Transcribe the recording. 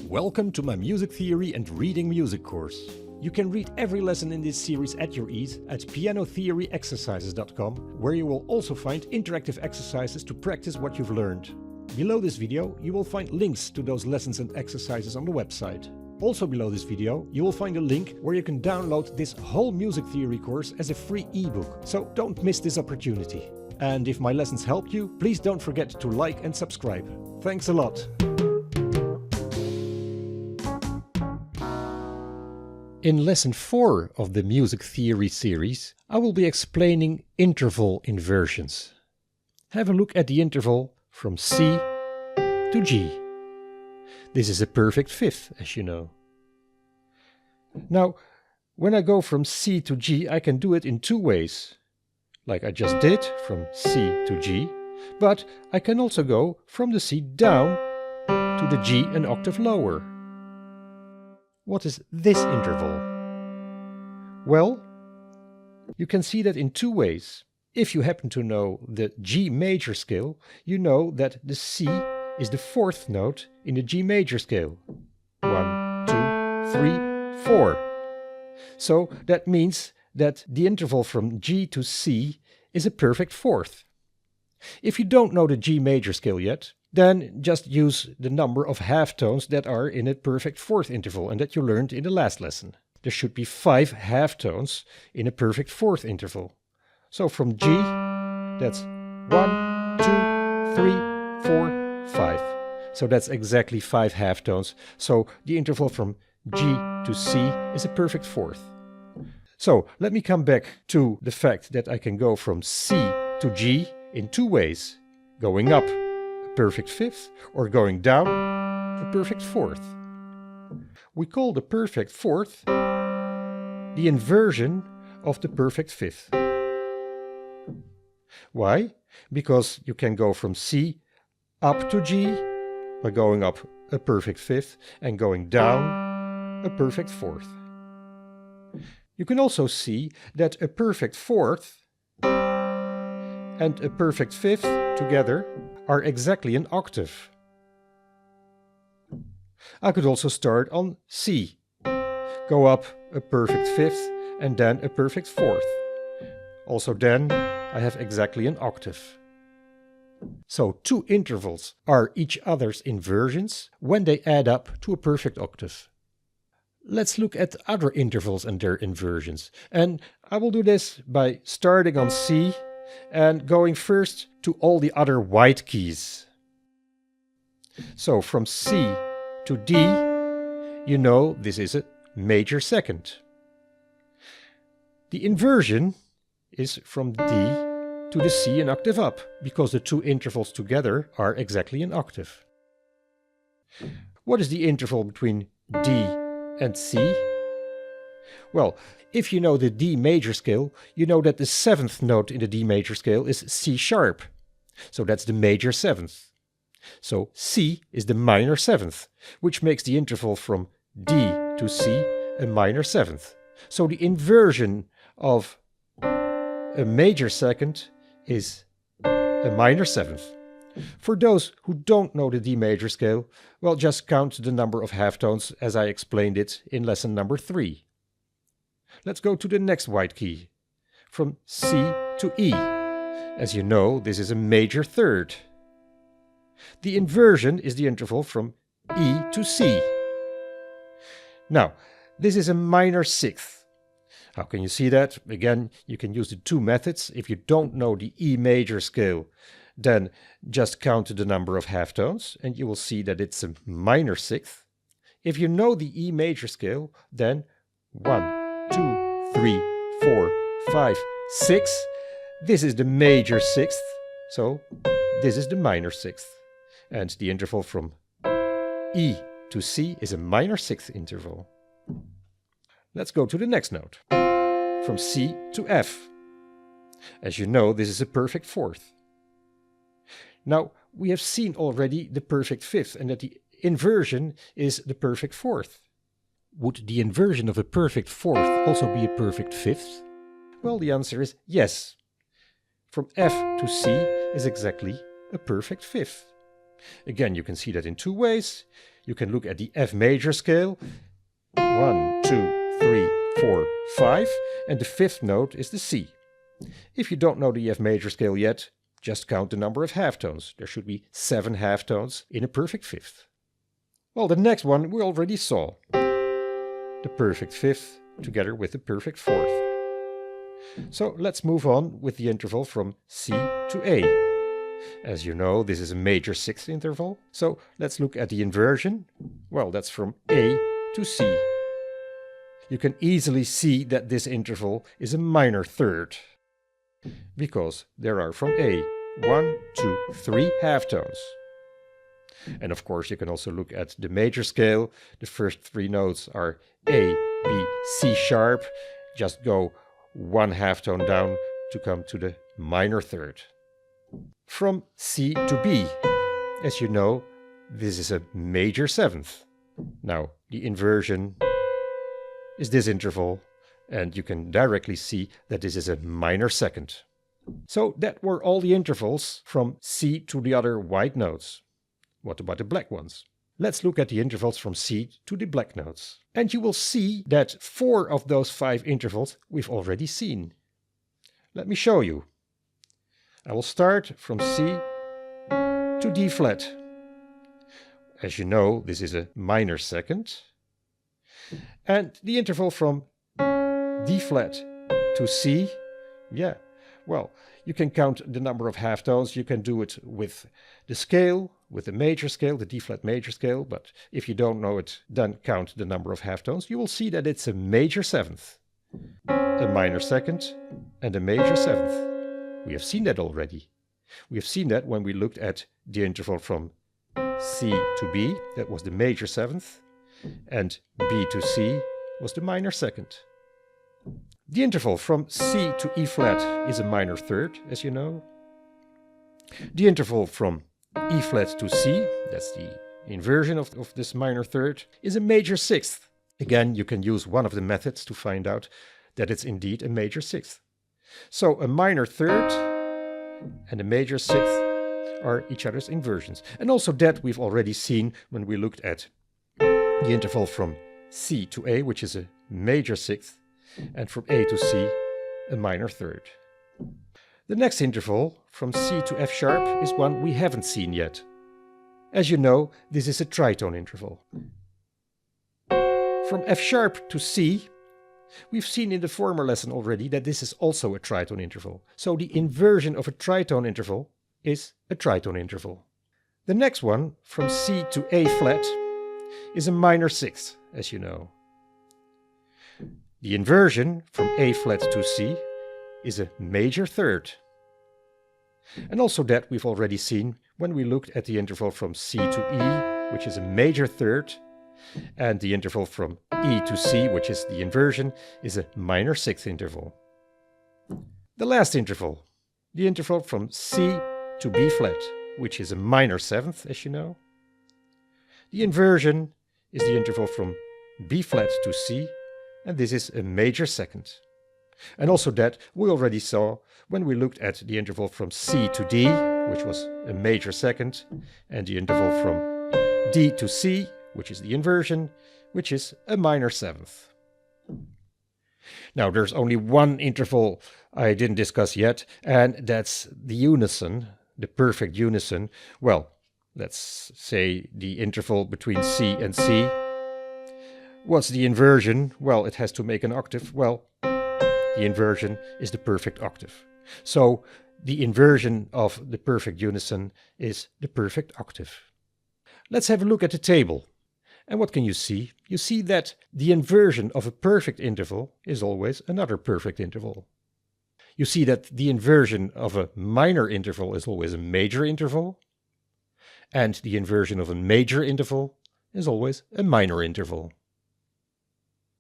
Welcome to my music theory and reading music course. You can read every lesson in this series at your ease at pianotheoryexercises.com, where you will also find interactive exercises to practice what you've learned. Below this video you will find links to those lessons and exercises on the website. Also below this video you will find a link where you can download this whole music theory course as a free ebook, so don't miss this opportunity. And if my lessons helped you, please don't forget to like and subscribe. Thanks a lot! In lesson 4 of the music theory series, I will be explaining interval inversions. Have a look at the interval from C to G. This is a perfect fifth, as you know. Now, when I go from C to G, I can do it in two ways, like I just did from C to G, but I can also go from the C down to the G an octave lower. What is this interval? Well, you can see that in two ways. If you happen to know the G major scale, you know that the C is the fourth note in the G major scale. 1, 2, 3, 4. So that means that the interval from G to C is a perfect fourth. If you don't know the G major scale yet, then just use the number of half tones that are in a perfect fourth interval and that you learned in the last lesson. There should be 5 half tones in a perfect fourth interval. So from G, that's 1, 2, 3, 4, 5. So that's exactly 5 half tones. So the interval from G to C is a perfect fourth. So let me come back to the fact that I can go from C to G in two ways. Going up a perfect fifth or going down a perfect fourth. We call the perfect fourth the inversion of the perfect fifth. Why? Because you can go from C up to G by going up a perfect fifth and going down a perfect fourth. You can also see that a perfect fourth and a perfect fifth together are exactly an octave. I could also start on C, go up a perfect fifth and then a perfect fourth. Also then I have exactly an octave. So two intervals are each other's inversions when they add up to a perfect octave. Let's look at other intervals and their inversions. And I will do this by starting on C and going first to all the other white keys. So from C to D, you know this is a major second. The inversion is from D to the C an octave up, because the two intervals together are exactly an octave. What is the interval between D and C? Well, if you know the D major scale, you know that the seventh note in the D major scale is C sharp. So that's the major seventh. So C is the minor seventh, which makes the interval from D to C a minor seventh. So the inversion of a major second is a minor seventh. For those who don't know the D major scale, well, just count the number of half tones as I explained it in lesson number 3. Let's go to the next white key, from C to E. As you know, this is a major third. The inversion is the interval from E to C. Now, this is a minor sixth. How can you see that? Again, you can use the two methods. If you don't know the E major scale, then just count the number of half tones and you will see that it's a minor sixth. If you know the E major scale, then 1, 2, 3, 4, 5, 6. This is the major sixth, so this is the minor sixth. And the interval from E to C is a minor sixth interval. Let's go to the next note. From C to F. As you know, this is a perfect fourth. Now, we have seen already the perfect fifth and that the inversion is the perfect fourth. Would the inversion of a perfect fourth also be a perfect fifth? Well, the answer is yes. From F to C is exactly a perfect fifth. Again, you can see that in two ways. you can look at the F major scale. 1, 2, 3, 4, 5, and the fifth note is the C. If you don't know the F major scale yet, just count the number of halftones. There should be 7 halftones in a perfect fifth. Well, the next one we already saw. The perfect fifth together with the perfect fourth. So let's move on with the interval from C to A. As you know, this is a major sixth interval. So let's look at the inversion. Well, that's from A to C. You can easily see that this interval is a minor third, because there are from A 1, 2, 3 halftones. And of course you can also look at the major scale. The first 3 notes are A, B, C sharp. Just go 1 halftone down to come to the minor third. From C to B, as you know, this is a major seventh. Now the inversion is this interval, and you can directly see that this is a minor second. So that were all the intervals from C to the other white notes. What about the black ones? Let's look at the intervals from C to the black notes. And you will see that 4 of those 5 intervals we've already seen. Let me show you. I will start from C to D flat. As you know, this is a minor second. And the interval from D flat to C, well, you can count the number of halftones. You can do it with the scale, with the major scale, the D flat major scale. But if you don't know it, then count the number of halftones. You will see that it's a major seventh, a minor second, and a major seventh. We have seen that already. We have seen that when we looked at the interval from C to B, that was the major seventh, and B to C was the minor second. The interval from C to E flat is a minor third, as you know. The interval from E flat to C, that's the inversion of this minor third, is a major sixth. Again, you can use one of the methods to find out that it's indeed a major sixth. So a minor third and a major sixth are each other's inversions. And also that we've already seen when we looked at the interval from C to A, which is a major sixth, and from A to C, a minor third. The next interval, from C to F sharp, is one we haven't seen yet. As you know, this is a tritone interval. From F sharp to C, we've seen in the former lesson already that this is also a tritone interval. So the inversion of a tritone interval is a tritone interval. The next one, from C to A flat, is a minor sixth, as you know. The inversion from A flat to C is a major third. And also that we've already seen when we looked at the interval from C to E, which is a major third, and the interval from E to C, which is the inversion, is a minor sixth interval. The last interval, the interval from C to B flat, which is a minor seventh, as you know. The inversion is the interval from B flat to C, and this is a major second. And also that we already saw when we looked at the interval from C to D, which was a major second, and the interval from D to C, which is the inversion, which is a minor seventh. Now there's only one interval I didn't discuss yet, and that's the unison, the perfect unison. Well, let's say the interval between C and C. What's the inversion? Well, it has to make an octave. Well, the inversion is the perfect octave. So the inversion of the perfect unison is the perfect octave. Let's have a look at the table. And what can you see? You see that the inversion of a perfect interval is always another perfect interval. You see that the inversion of a minor interval is always a major interval, and the inversion of a major interval is always a minor interval.